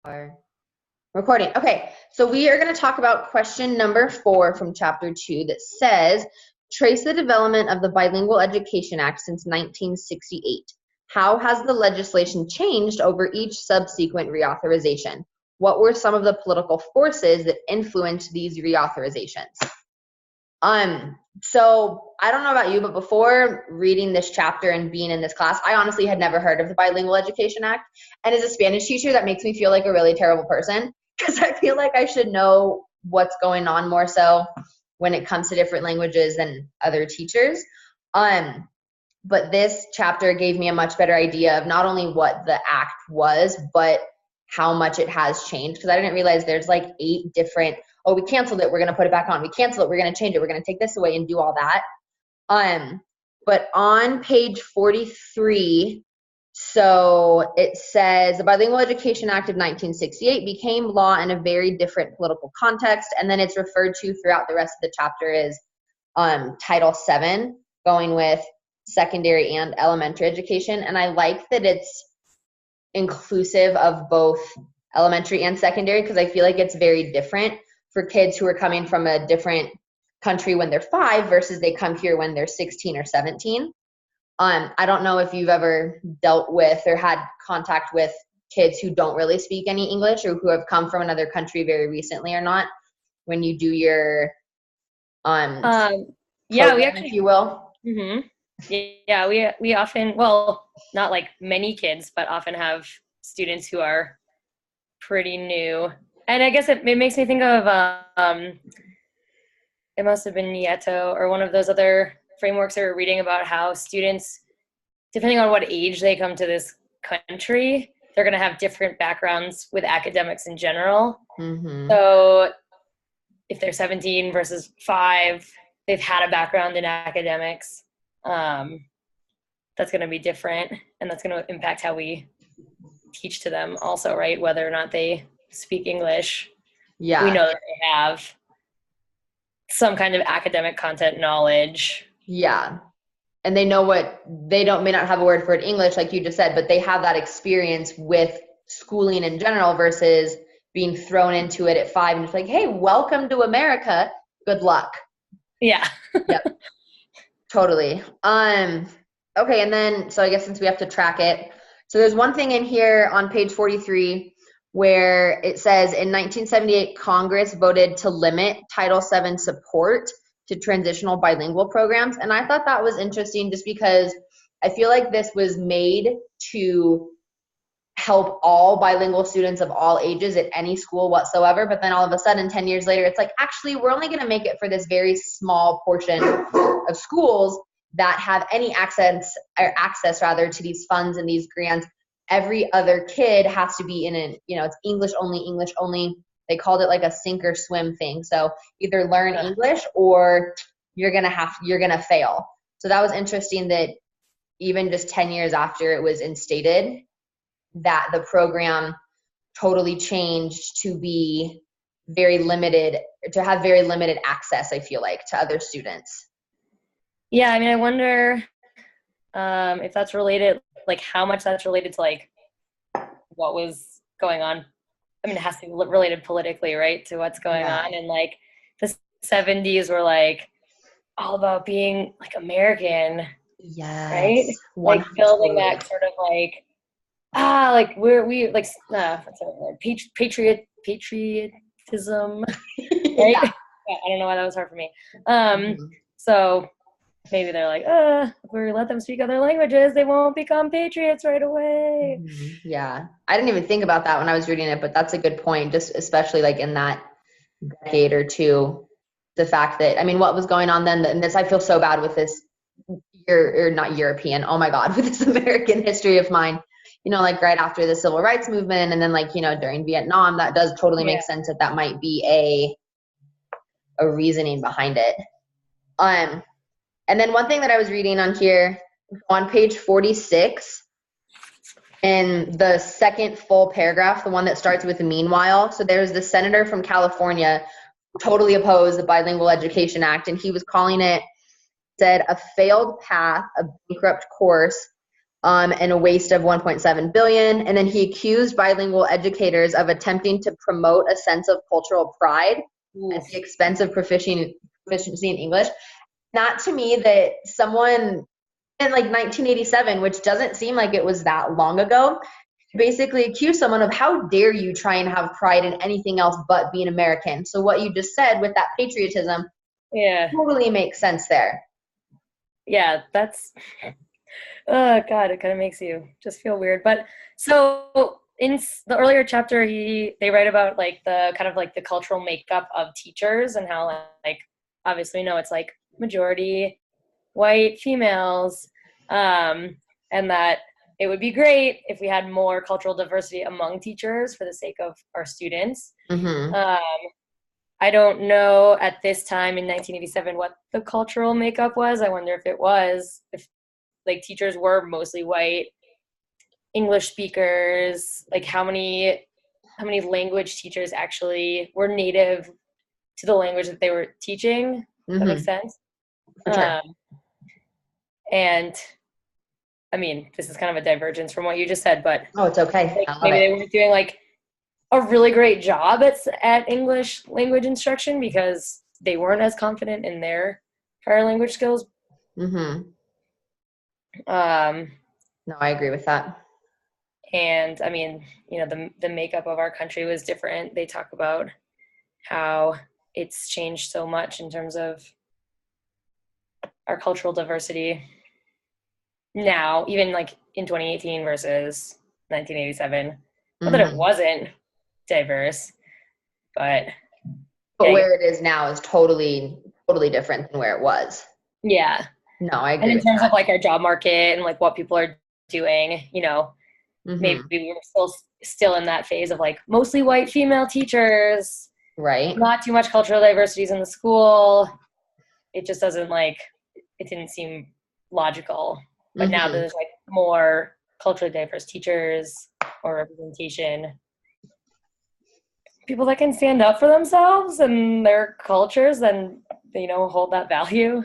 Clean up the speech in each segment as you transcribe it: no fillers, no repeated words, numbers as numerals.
Are recording. Okay, so we are going to talk about question number 4 from chapter 2 that says, trace the development of the Bilingual Education Act since 1968. How has the legislation changed over each subsequent reauthorization? What were some of the political forces that influenced these reauthorizations? So I don't know about you, but before reading this chapter and being in this class, I honestly had never heard of the Bilingual Education Act. And as a Spanish teacher, that makes me feel like a really terrible person because I feel like I should know what's going on more so when it comes to different languages than other teachers. But this chapter gave me a much better idea of not only what the act was, but how much it has changed. Because I didn't realize there's like 8 different, oh, we canceled it, we're going to put it back on. We canceled it, we're going to change it, we're going to take this away and do all that. But on page 43, so it says, the Bilingual Education Act of 1968 became law in a very different political context. And then it's referred to throughout the rest of the chapter as Title VII, going with secondary and elementary education. And I like that it's inclusive of both elementary and secondary because I feel like it's very different for kids who are coming from a different country when they're 5 versus they come here when they're 16 or 17. I don't know if you've ever dealt with or had contact with kids who don't really speak any English or who have come from another country very recently or not when you do your yeah, program, we actually, if you will. yeah, we often, well, not like many kids, but often have students who are pretty new. And I guess it makes me think of, it must have been Nieto or one of those other frameworks that were reading about how students, depending on what age they come to this country, they're going to have different backgrounds with academics in general. So if they're 17 versus 5, they've had a background in academics. That's going to be different, and that's going to impact how we teach to them also, right? Whether or not they speak English. Yeah. We know that they have some kind of academic content knowledge. Yeah. And they know what, they may not have a word for it in English, like you just said, but they have that experience with schooling in general versus being thrown into it at 5 and it's like, hey, welcome to America. Good luck. Yeah. Yep. Totally. Okay. And then, so I guess since we have to track it, so there's one thing in here on page 43 where it says in 1978, Congress voted to limit Title VII support to transitional bilingual programs. And I thought that was interesting just because I feel like this was made to help all bilingual students of all ages at any school whatsoever. But then all of a sudden, 10 years later, it's like, actually, we're only going to make it for this very small portion of schools that have any access to these funds and these grants. Every other kid has to be in it's English only. They called it like a sink or swim thing. So either learn English or you're going to fail. So that was interesting that even just 10 years after it was instated, that the program totally changed to be very limited, to have very limited access, I feel like, to other students. Yeah, I mean, I wonder if that's related, like how much that's related to like what was going on. I mean, it has to be related politically, right, to what's going on. And like the 70s were like all about being like American, right? 100%. Like building that sort of like, like we like patriotism, right? Yeah. I don't know why that was hard for me. So maybe they're like, if we let them speak other languages, they won't become patriots right away. Yeah. I didn't even think about that when I was reading it, but that's a good point, just especially like in that decade or two, the fact that, I mean, what was going on then, and this, I feel so bad with this, or not European, oh my God, with this American history of mine, like right after the civil rights movement and then like, during Vietnam, that does totally make sense that might be a reasoning behind it. And then one thing that I was reading on here, on page 46, in the second full paragraph, the one that starts with meanwhile, so there's the senator from California who totally opposed the Bilingual Education Act, and he was calling it, said, a failed path, a bankrupt course, and a waste of 1.7 billion. And then he accused bilingual educators of attempting to promote a sense of cultural pride at the expense of proficiency in English. Not to me that someone in like 1987, which doesn't seem like it was that long ago, basically accuse someone of how dare you try and have pride in anything else but being American. So what you just said with that patriotism totally makes sense there. Yeah, that's, oh God, it kind of makes you just feel weird. But so in the earlier chapter, they write about like the kind of like the cultural makeup of teachers and how like, obviously, it's like majority white females, and that it would be great if we had more cultural diversity among teachers for the sake of our students. I don't know at this time in 1987 what the cultural makeup was. I wonder if like teachers were mostly white, English speakers, like how many language teachers actually were native to the language that they were teaching. That makes sense. Sure. And I mean, this is kind of a divergence from what you just said, but it's okay. Like, maybe they weren't doing like a really great job at English language instruction because they weren't as confident in their prior language skills. No, I agree with that. And I mean, the makeup of our country was different. They talk about how it's changed so much in terms of our cultural diversity now, even like in 2018 versus 1987. Not that it wasn't diverse, but where it is now is totally different than where it was. Yeah. No, I agree. And in terms of like our job market and like what people are doing, maybe we were still in that phase of like mostly white female teachers, right? Not too much cultural diversities in the school. It just doesn't it didn't seem logical. But now there's like more culturally diverse teachers or representation. People that can stand up for themselves and their cultures and, hold that value.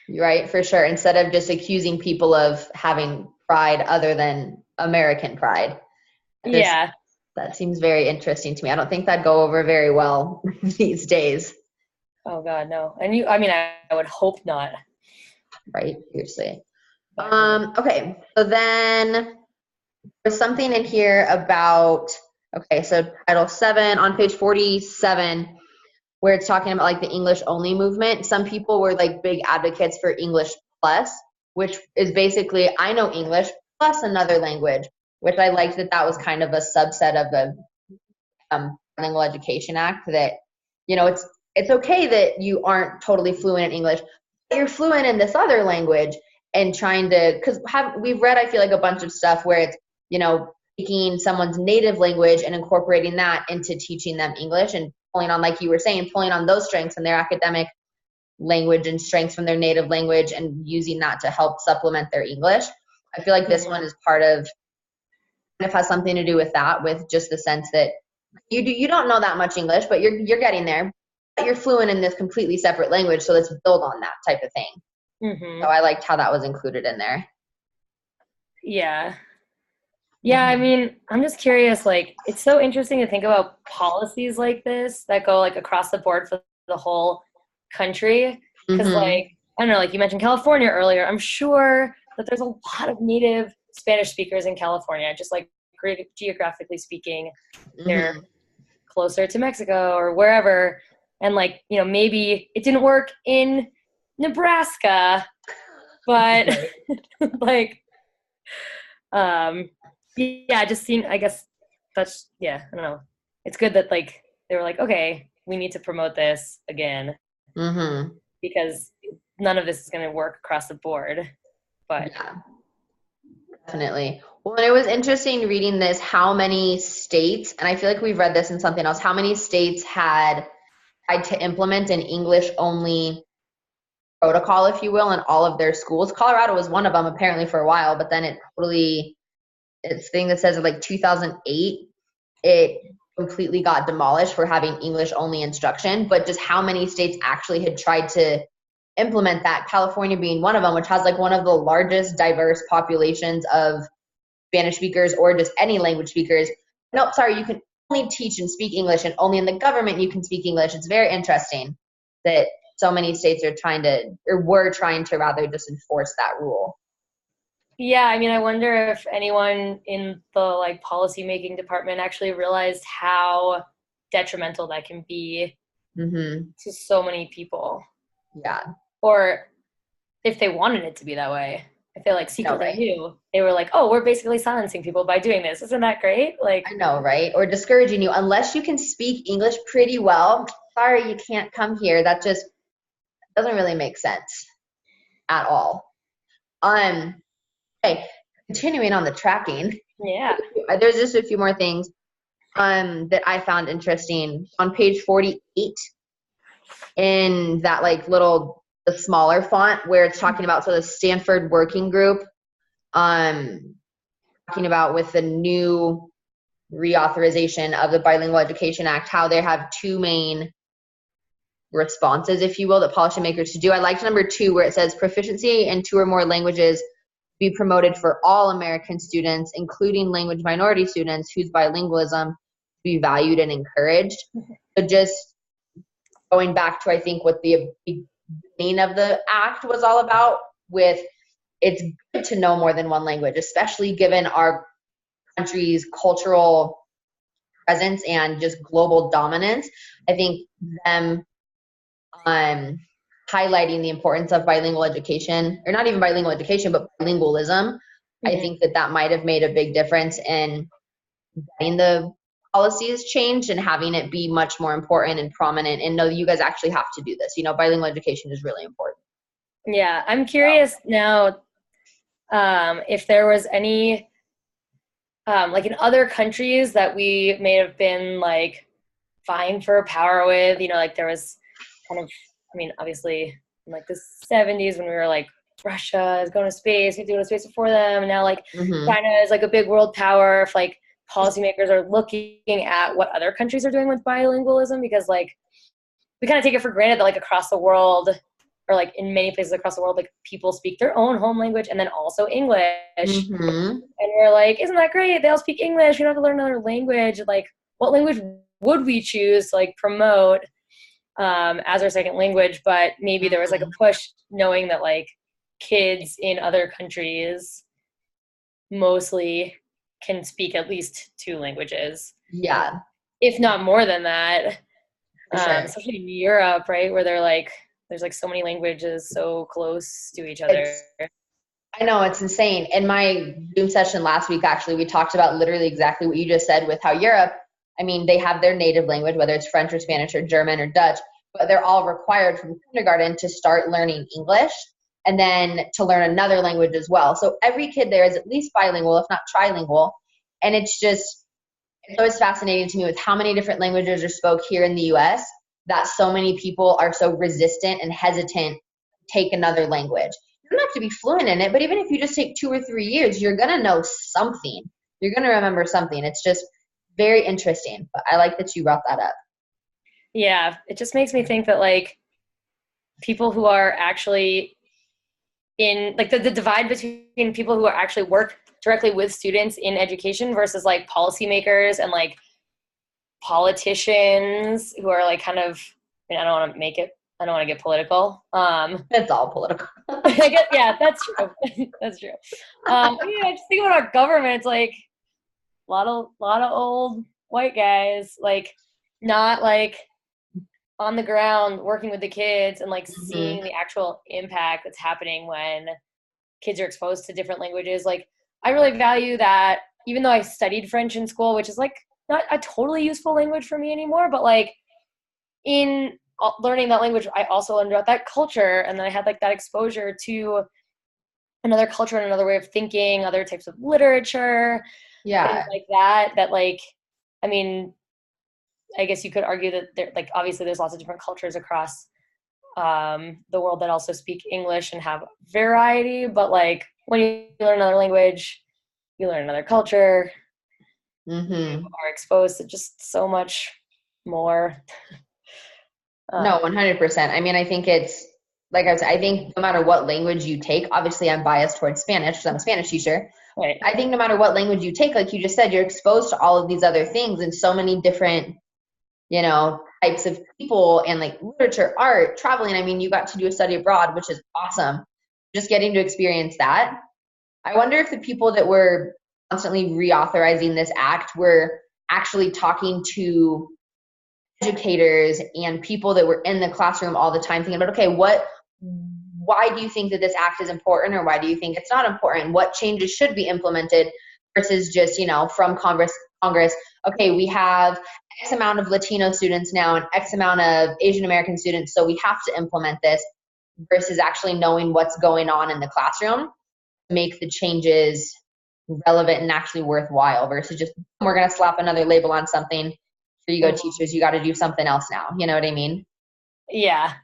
Right, for sure. Instead of just accusing people of having pride other than American pride. Yeah. That seems very interesting to me. I don't think that'd go over very well these days. Oh God, no. And I would hope not. Right, seriously. Okay, so then there's something in here about, so Title 7 on page 47, where it's talking about like the English only movement. Some people were like big advocates for English plus, which is basically, I know English plus another language, which I liked that was kind of a subset of the Bilingual Education Act, that, it's okay that you aren't totally fluent in English, but you're fluent in this other language, and trying to, because we've read, I feel like, a bunch of stuff where it's, taking someone's native language and incorporating that into teaching them English, and pulling on, like you were saying, pulling on those strengths in their academic language and strengths from their native language and using that to help supplement their English. I feel like this one is part of, it has something to do with that, with just the sense that you don't know that much English, but you're getting there. You're fluent in this completely separate language, so let's build on that type of thing. So I liked how that was included in there. Yeah. Yeah, I mean, I'm just curious, like, it's so interesting to think about policies like this that go like across the board for the whole country. Because like, I don't know, like you mentioned California earlier, I'm sure that there's a lot of native Spanish speakers in California, just like geographically speaking, they're closer to Mexico or wherever. And like, maybe it didn't work in Nebraska, but like, yeah, just seeing, I guess that's, I don't know. It's good that like, they were like, okay, we need to promote this again because none of this is going to work across the board. But yeah, definitely. Well, and it was interesting reading this, how many states, and I feel like we've read this in something else, how many states had tried to implement an English only protocol, if you will, in all of their schools. Colorado was one of them apparently for a while, but then it's thing that says like 2008, it completely got demolished for having English only instruction. But just how many states actually had tried to implement that, California being one of them, which has like one of the largest diverse populations of Spanish speakers or just any language speakers. No, sorry, you can only teach and speak English, and only in the government you can speak English. It's very interesting that so many states are trying to, or were trying to rather, just enforce that rule. Yeah, I mean, I wonder if anyone in the like policymaking department actually realized how detrimental that can be to so many people. Yeah. Or if they wanted it to be that way. If they like secretly knew, they were like, oh, we're basically silencing people by doing this. Isn't that great? Like, I know, right? Or discouraging you. Unless you can speak English pretty well, sorry, you can't come here. That just doesn't really make sense at all. Okay, continuing on the tracking. Yeah. There's just a few more things that I found interesting. On page 48, in that like little, the smaller font where it's talking about, so the Stanford Working Group, talking about with the new reauthorization of the Bilingual Education Act, how they have two main responses, if you will, that policymakers should do. I liked number 2 where it says proficiency in 2 or more languages be promoted for all American students, including language minority students whose bilingualism be valued and encouraged. So just going back to, I think, what the beginning of the act was all about, with it's good to know more than one language, especially given our country's cultural presence and just global dominance. I think them highlighting the importance of bilingual education, or not even bilingual education, but bilingualism, I think that might have made a big difference in getting the policies changed and having it be much more important and prominent, and know you guys actually have to do this. You know, bilingual education is really important. Yeah, I'm curious now if there was any, like in other countries that we may have been like vying for power with, you know, like there was kind of, I mean, obviously in like the 70s when we were like, Russia is going to space, we have to go to space before them, and now like China is like a big world power. If like policymakers are looking at what other countries are doing with bilingualism, because like we kind of take it for granted that like across the world, or like in many places across the world, like people speak their own home language and then also English. And we're like, isn't that great? They all speak English. We don't have to learn another language. Like, what language would we choose to like promote as our second language? But maybe there was like a push knowing that like kids in other countries mostly can speak at least 2 languages. Yeah. If not more than that. Sure. Especially in Europe, right? Where they're like, there's like so many languages so close to each other. I know, it's insane. In my Zoom session last week, actually, we talked about literally exactly what you just said, with how Europe, I mean, they have their native language, whether it's French or Spanish or German or Dutch, but they're all required from kindergarten to start learning English and then to learn another language as well. So every kid there is at least bilingual, if not trilingual. And it's always fascinating to me with how many different languages are spoke here in the US, that so many people are so resistant and hesitant to take another language. You don't have to be fluent in it, but even if you just take 2 or 3 years, you're going to know something. You're going to remember something. It's just very interesting. But I like that you brought that up. Yeah, it just makes me think that like people who are actually in like the divide between people who are actually work directly with students in education versus like policymakers and like politicians who are like kind of, I mean, I don't want to get political. It's all political. I guess, yeah, that's true. That's true. Yeah, just think about our government. It's like a lot of old white guys, like not like on the ground working with the kids and like seeing the actual impact that's happening when kids are exposed to different languages. Like, I really value that, even though I studied French in school, which is like not a totally useful language for me anymore, but like in learning that language, I also learned about that culture, and then I had like that exposure to another culture and another way of thinking, other types of literature, things like that like, I mean, I guess you could argue that there, like, obviously there's lots of different cultures across the world that also speak English and have variety, but like when you learn another language, you learn another culture, you are exposed to just so much more. No, 100%. I mean, I think it's like I said, I think no matter what language you take, obviously I'm biased towards Spanish because I'm a Spanish teacher. Right. I think no matter what language you take, like you just said, you're exposed to all of these other things and so many different, you know, types of people and like literature, art, traveling. I mean, you got to do a study abroad, which is awesome. Just getting to experience that. I wonder if the people that were constantly reauthorizing this act were actually talking to educators and people that were in the classroom all the time thinking about, okay, why do you think that this act is important, or why do you think it's not important? What changes should be implemented versus just, you know, from Congress, okay, we have X amount of Latino students now and X amount of Asian American students, so we have to implement this, versus actually knowing what's going on in the classroom to make the changes relevant and actually worthwhile versus just, we're going to slap another label on something. Here you go, teachers, you got to do something else now. You know what I mean? Yeah.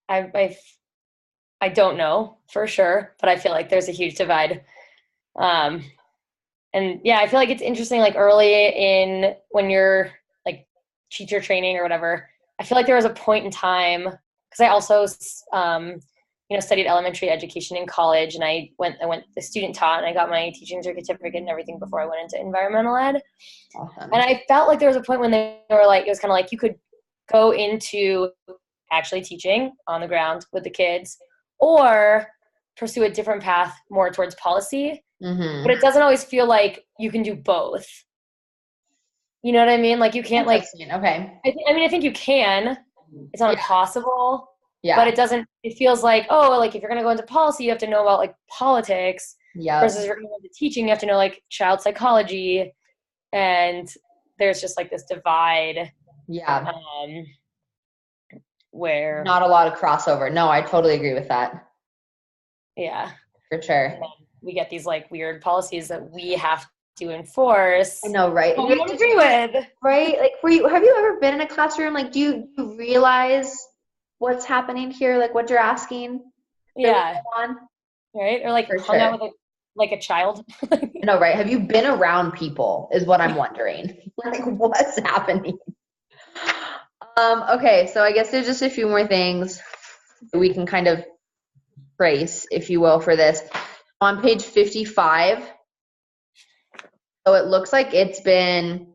I don't know for sure, but I feel like there's a huge divide. And yeah, I feel like it's interesting, like early in when you're like teacher training or whatever, I feel like there was a point in time, because I also, you know, studied elementary education in college, and I went the student taught, and I got my teaching certificate and everything before I went into environmental ed. Awesome. And I felt like there was a point when they were like, it was kind of like you could go into actually teaching on the ground with the kids, or pursue a different path more towards policy. Mm-hmm. But it doesn't always feel like you can do both. You know what I mean? Like you can't like, okay. I think you can. It's not impossible. Yeah. But it feels like, oh, like if you're going to go into policy, you have to know about like politics. Yeah. Versus if you're going to go into teaching, you have to know like child psychology. And there's just like this divide. Yeah. Where not a lot of crossover. No, I totally agree with that. Yeah. For sure. We get these like weird policies that we have to enforce. I know, right? We don't agree with. Right? Like, have you ever been in a classroom? Like, do you realize what's happening here? Like, what you're asking? Yeah. Right? Or like hung out with a child. No, right? Have you been around people is what I'm wondering. Like, what's happening? Okay, so I guess there's just a few more things that we can kind of trace, if you will, for this. On page 55, so it looks like it's been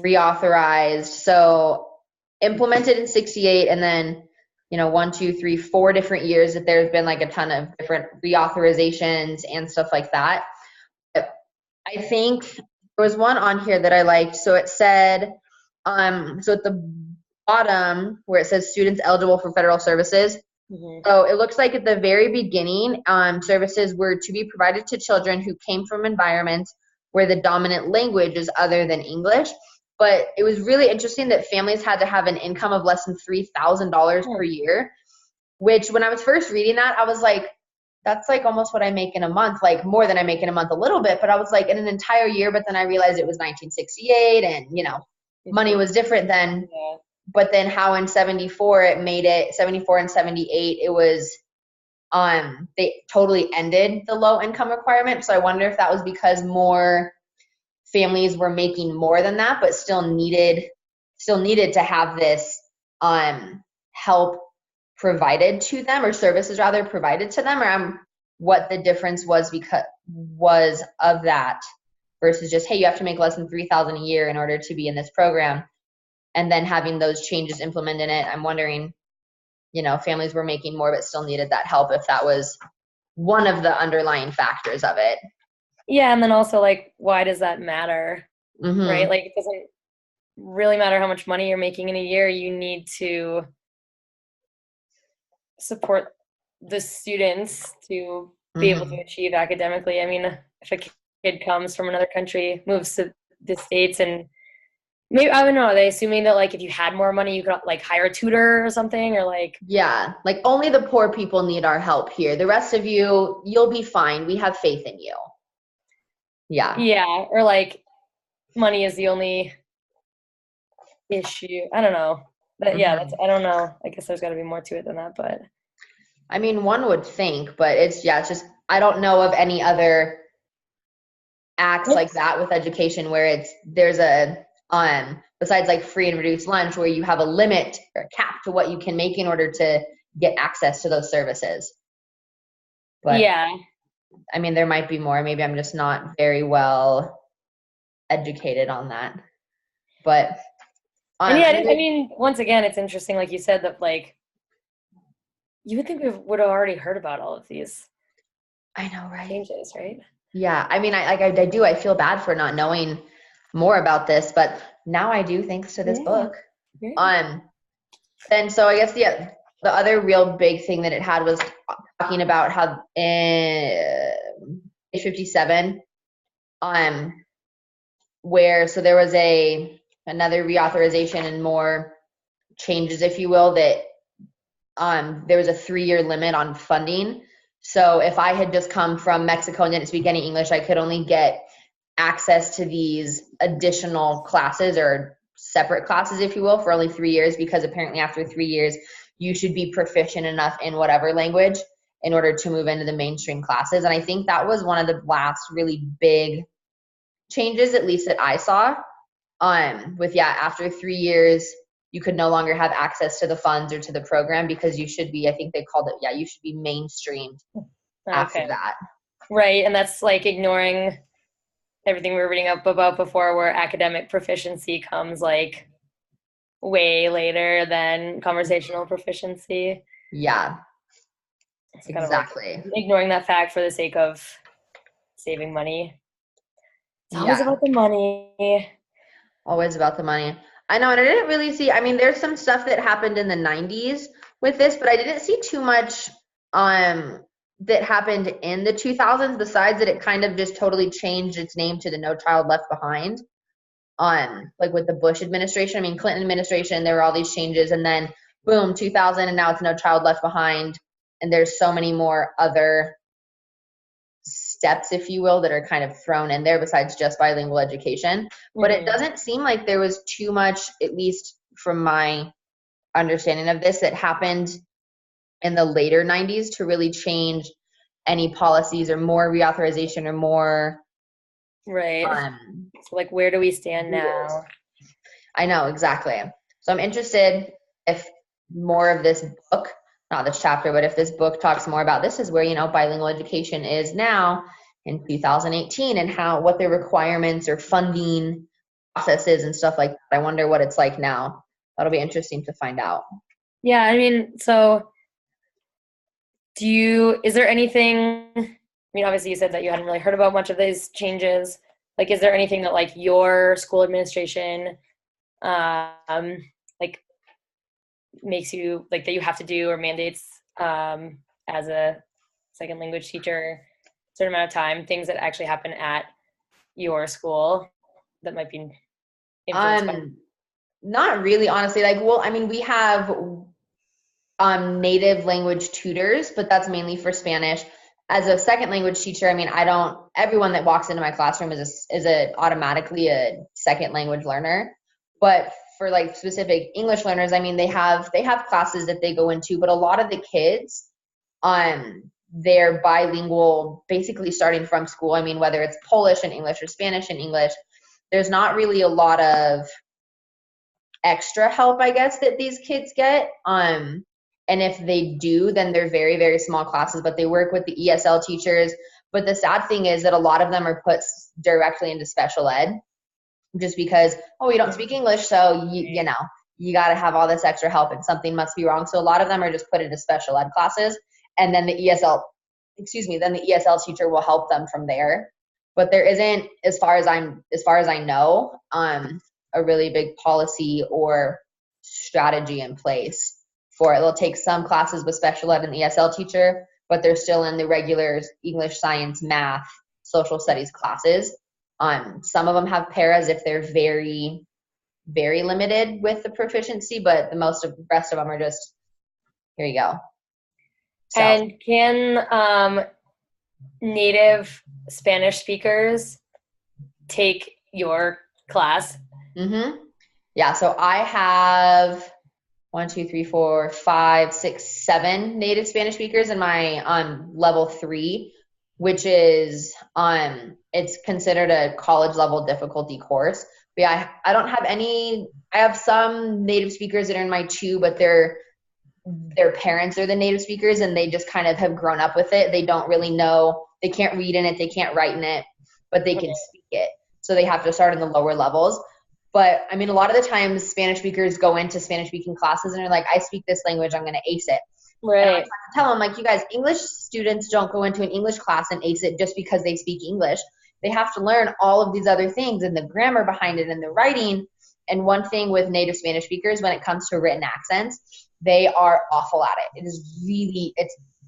reauthorized. So implemented in 68, and then, 1, 2, 3, 4 different years that there's been like a ton of different reauthorizations and stuff like that. But I think there was one on here that I liked. So it said, so at the bottom where it says students eligible for federal services, so it looks like at the very beginning, services were to be provided to children who came from environments where the dominant language is other than English. But it was really interesting that families had to have an income of less than $3,000 per year, which when I was first reading that, I was like, that's like almost what I make in a month, like more than I make in a month a little bit. But I was like, in an entire year, but then I realized it was 1968 and, money was different then. Yeah. But then how in 74 it made it, 74 and 78, it was, they totally ended the low income requirement. So I wonder if that was because more families were making more than that, but still needed to have this, help provided to them, or services rather provided to them, or what the difference was of that versus just, hey, you have to make less than $3,000 a year in order to be in this program. And then having those changes implemented in it, I'm wondering, families were making more but still needed that help, if that was one of the underlying factors of it. Yeah, and then also, like, why does that matter, right? Like, it doesn't really matter how much money you're making in a year. You need to support the students to be able to achieve academically. I mean, if a kid comes from another country, moves to the States, and maybe, I don't know, are they assuming that, like, if you had more money, you could, like, hire a tutor or something, or, like... Yeah, like, only the poor people need our help here. The rest of you, you'll be fine. We have faith in you. Yeah. Yeah, or, like, money is the only issue. I don't know. But, yeah, I don't know. I guess there's got to be more to it than that, but... I mean, one would think, but it's just, I don't know of any other acts like that with education where there's a... besides like free and reduced lunch, where you have a limit or cap to what you can make in order to get access to those services. But yeah. I mean, there might be more. Maybe I'm just not very well educated on that. But And yeah, I mean, once again, it's interesting, like you said, that like you would think we would have already heard about all of these I know, right? changes, right? Yeah. I mean, I do. I feel bad for not knowing more about this, but now I do, thanks to this book. Yeah. Then so I guess the other real big thing that it had was talking about how in page 57, where so there was another reauthorization and more changes, if you will, that there was a 3-year limit on funding. So if I had just come from Mexico and didn't speak any English, I could only get access to these additional classes or separate classes, if you will, for only 3 years, because apparently after 3 years, you should be proficient enough in whatever language in order to move into the mainstream classes. And I think that was one of the last really big changes, at least that I saw, after 3 years, you could no longer have access to the funds or to the program because you should be, I think they called it, you should be mainstreamed after that. Right. And that's like ignoring everything we were reading up about before, where academic proficiency comes like way later than conversational proficiency. Yeah. It's exactly. Kind of like ignoring that fact for the sake of saving money. It's always about the money. Always about the money. I know, and I didn't really see, I mean, there's some stuff that happened in the 90s with this, but I didn't see too much that happened in the 2000s, besides that it kind of just totally changed its name to the No Child Left Behind, like with the Bush administration. I mean, Clinton administration, there were all these changes, and then boom, 2000, and now it's No Child Left Behind, and there's so many more other steps, if you will, that are kind of thrown in there besides just bilingual education. But it doesn't seem like there was too much, at least from my understanding of this, that happened in the later 90s to really change any policies or more reauthorization or more. Right. So like, where do we stand now? I know, exactly. So I'm interested if more of this book, not this chapter, but if this book talks more about this is where, bilingual education is now in 2018 and what their requirements or funding processes and stuff like that. I wonder what it's like now. That'll be interesting to find out. Yeah, I mean, so is there anything, I mean, obviously you said that you hadn't really heard about much of these changes. Like, is there anything that like your school administration, like makes you like that you have to do or mandates as a second language teacher, a certain amount of time, things that actually happen at your school that might be influenced by? Not really, honestly. Like, well, I mean, we have native language tutors, but that's mainly for Spanish. As a second language teacher, I mean, everyone that walks into my classroom is automatically a second language learner. But for like specific English learners, I mean, they have classes that they go into, but a lot of the kids, they're bilingual, basically starting from school. I mean, whether it's Polish and English or Spanish and English, there's not really a lot of extra help, I guess, that these kids get. And if they do, then they're very, very small classes, but they work with the ESL teachers. But the sad thing is that a lot of them are put directly into special ed just because, you don't speak English, so you got to have all this extra help and something must be wrong. So a lot of them are just put into special ed classes, and then the ESL teacher will help them from there. But there isn't, as far as I know, a really big policy or strategy in place for it. They'll take some classes with special ed and ESL teacher, but they're still in the regular English, science, math, social studies classes. Some of them have paras if they're very, very limited with the proficiency, but the rest of them are just, here you go. So. And can native Spanish speakers take your class? Mm-hmm. Yeah, so I have 1, 2, 3, 4, 5, 6, 7 native Spanish speakers in my level 3, which is it's considered a college level difficulty course. But yeah, I don't have any. I have some native speakers that are in my 2, but they're their parents are the native speakers and they just kind of have grown up with it. They don't really know, they can't read in it, they can't write in it, but they can speak it. So they have to start in the lower levels. But I mean, a lot of the times Spanish speakers go into Spanish speaking classes and are like, I speak this language, I'm going to ace it. Right. And I tell them, like, you guys, English students don't go into an English class and ace it just because they speak English. They have to learn all of these other things and the grammar behind it and the writing. And one thing with native Spanish speakers, when it comes to written accents, they are awful at it. It is really,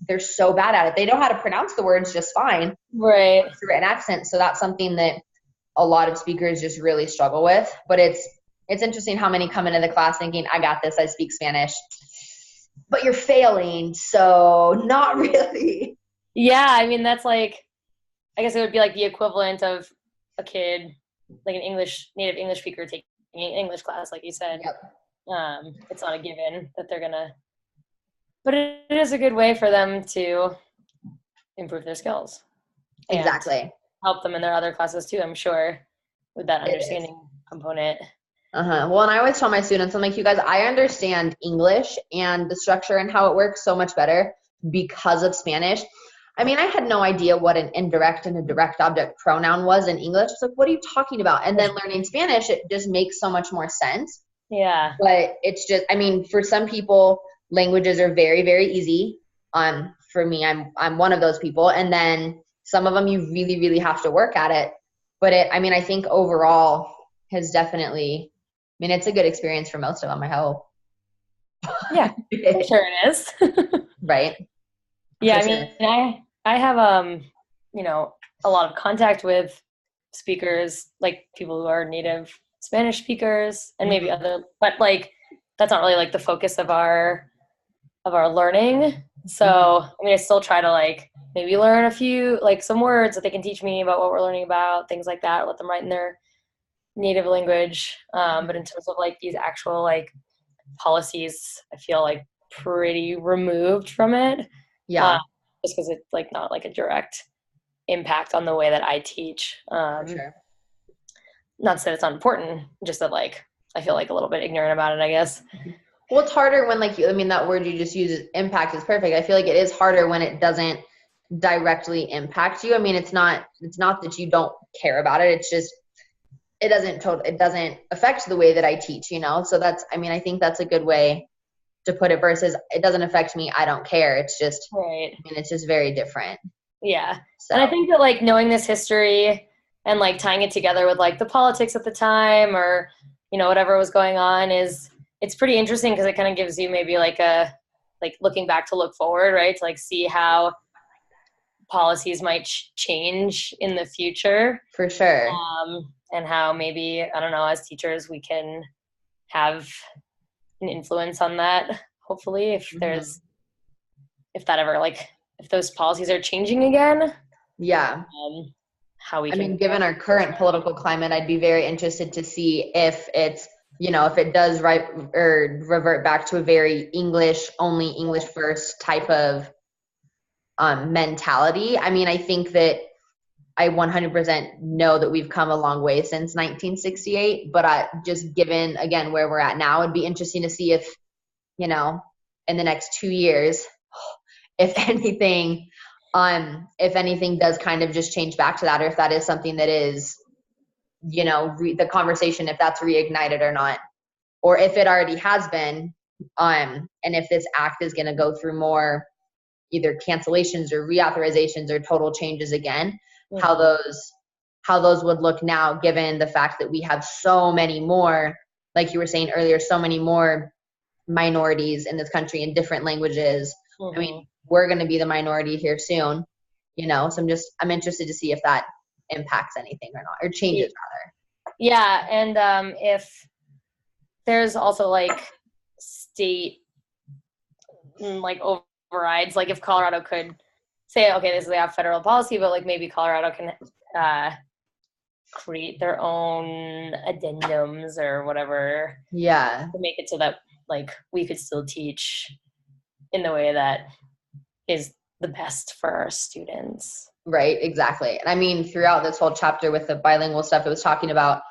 they're so bad at it. They know how to pronounce the words just fine. Right. It's a written accent. So that's something that a lot of speakers just really struggle with. But it's interesting how many come into the class thinking, I got this, I speak Spanish. But you're failing, so not really. Yeah, I mean, that's like, I guess it would be like the equivalent of a kid, like an native English speaker taking an English class, like you said. Yep. It's not a given that they're going to, but it is a good way for them to improve their skills. Exactly. Help them in their other classes too, I'm sure, with that understanding component. Well, and I always tell my students, I'm like, you guys, I understand English and the structure and how it works so much better because of Spanish. I mean, I had no idea what an indirect and a direct object pronoun was in English. It's like, what are you talking about? And then learning Spanish, it just makes so much more sense. Yeah. But it's just, I mean, for some people, languages are very, very easy. For me, I'm one of those people. And then some of them, you really, really have to work at it. But I think overall has definitely, it's a good experience for most of them, I hope. Yeah, I'm sure it is. Right. Yeah, I mean, I have, a lot of contact with speakers, like people who are native Spanish speakers and maybe other, but like, that's not really like the focus of our learning. So, I mean, I still try to like maybe learn a few, like some words that they can teach me about what we're learning about, things like that, let them write in their native language. But in terms of like these actual like policies, I feel like pretty removed from it. Yeah. Just because it's like not like a direct impact on the way that I teach. For sure. Not to say it's not important, just that like I feel like a little bit ignorant about it, I guess. Well, it's harder when that word you just use, impact, is perfect. I feel like it is harder when it doesn't directly impact you. I mean, it's not that you don't care about it. It's just, it doesn't affect the way that I teach, So that's, I think that's a good way to put it versus it doesn't affect me, I don't care. It's just, right. It's just very different. Yeah. So. And I think that like knowing this history and like tying it together with like the politics at the time or, whatever was going on it's pretty interesting because it kind of gives you maybe like looking back to look forward, right? To like see how policies might change in the future. For sure. And how maybe, I don't know, as teachers, we can have an influence on that, hopefully, if that ever, like, if those policies are changing again. Yeah. How we can. Given our current political climate, I'd be very interested to see if it's, if it does revert back to a very only English first type of mentality. I think that I 100% know that we've come a long way since 1968, but just given, again, where we're at now, it'd be interesting to see if, in the next 2 years, if anything does kind of just change back to that, or if that is something that is, the conversation, if that's reignited or not, or if it already has been, and if this act is going to go through more either cancellations or reauthorizations or total changes again, how those would look now, given the fact that we have so many more, like you were saying earlier, so many more minorities in this country in different languages. We're going to be the minority here soon, so I'm interested to see if that impacts anything or not, or changes rather. Yeah. And if there's also like state like overrides, like if Colorado could say, okay, this is our federal policy, but like maybe Colorado can create their own addendums or whatever. Yeah. To make it so that like we could still teach in the way that is the best for our students. Right, exactly. And throughout this whole chapter with the bilingual stuff, it was talking about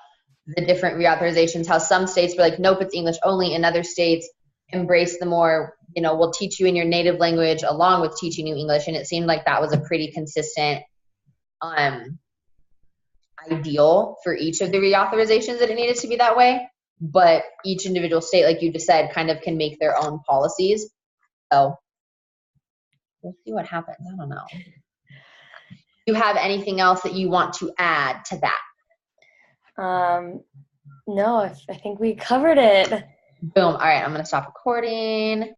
the different reauthorizations, how some states were like, nope, it's English only, and other states embrace the more we'll teach you in your native language along with teaching you English. And it seemed like that was a pretty consistent ideal for each of the reauthorizations, that it needed to be that way. But each individual state, like you just said, kind of can make their own policies. So we'll see what happens. I don't know. Do you have anything else that you want to add to that? No, I think we covered it. Boom. All right, I'm going to stop recording.